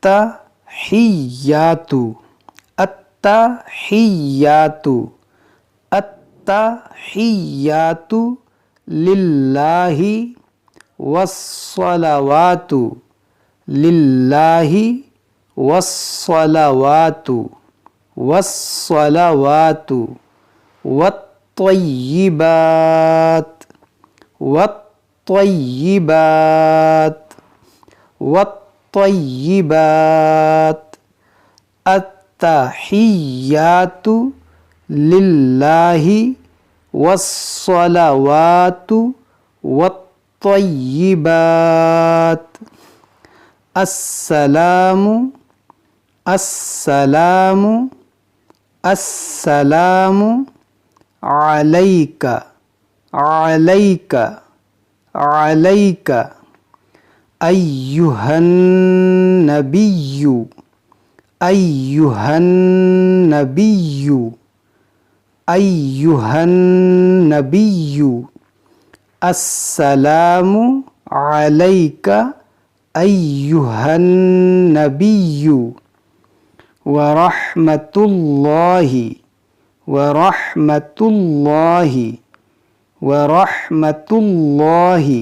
अत्तहिय्यातु अत्तहिय्यातु अत्तहिय्यातु लिल्लाहि वस्सलवातु लिल्लाहि वस्सलवातु वस्सलवातु वत्तय्यिबात वत्तय्यिबात वत्तय्यिबात अत्तहिय्यातु लिल्लाहि वस्सलवातु वत्तय्यिबात अस्सलामु अस्सलामु अस्सलामु अलैका अलैका अलैका अय्युहन नबिय्यु अय्युहन नबिय्यु अय्युहन नबिय्यु अस्सलामु अलैका अय्युहन नबिय्यु वरहमतुल्लाहि वरहमतुल्लाहि वरहमतुल्लाहि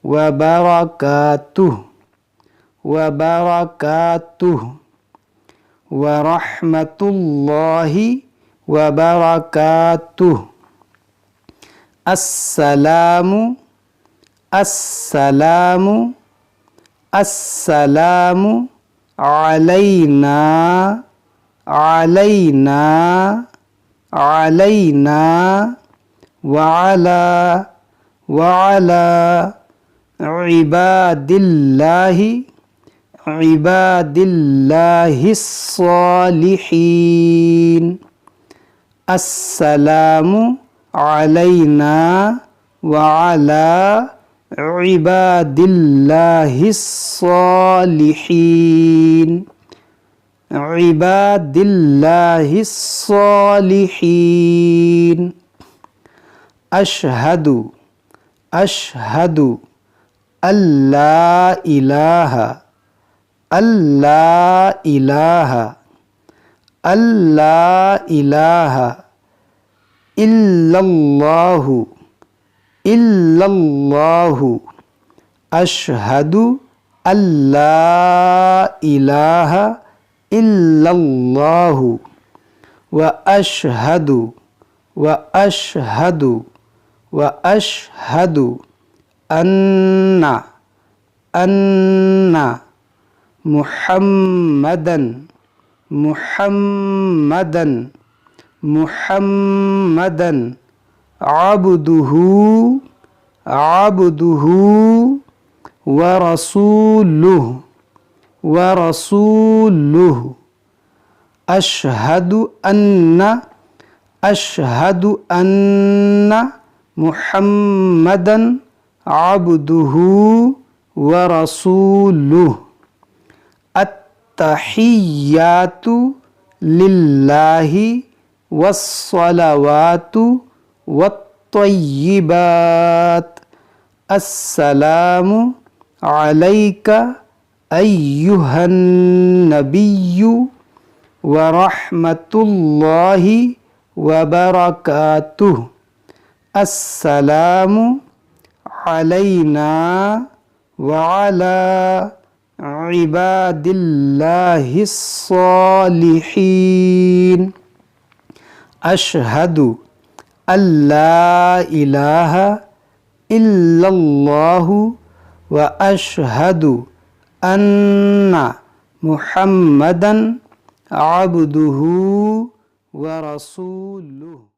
वबरकातुह वबरकातुह वरहमतुल्लाहि वबरकातुह अस्सलामु अस्सलामु अस्सलामु अलैना अलैना अलैना वअला वअला इबादिल्लाहि इबादिल्लाहिस्सालिहीन अस्सलामु अलैना वअला इबादिल्लाहिस्सालिहीन इबादिल्लाहिस्सालिहीन अशहदु अशहदु अल्ला इलाहा अल्ला इलाहा अल्ला इलाहा इल्लल्लाहु इल्लल्लाहु अशहदु अल्ला इलाहा इल्लल्लाहु व अशहदु व अशहदु व अशहदु अन्ना अन्ना मुहम्मदन मुहम्मदन मुहम्मदन अब्दुहु अब्दुहु व रसूलुहु व रसूलुहु अशहदु अन्ना मुहम्मदन अब्दुहु व रसूलुहु अत्तहिय्यातु लिल्लाहि वस्सलवातु वत्तय्यिबात अस्सलामु अलैका अय्युहन नबिय्यु वरहमतुल्लाहि वबरकातुह अस्सलामु अलैना वअला इबादिल्लाहिस्सालिहीन अशहदु अल्ला इलाहा इल्लल्लाहु व अशहदु अन्ना मुहम्मदन अब्दुहु व रसूलुहु।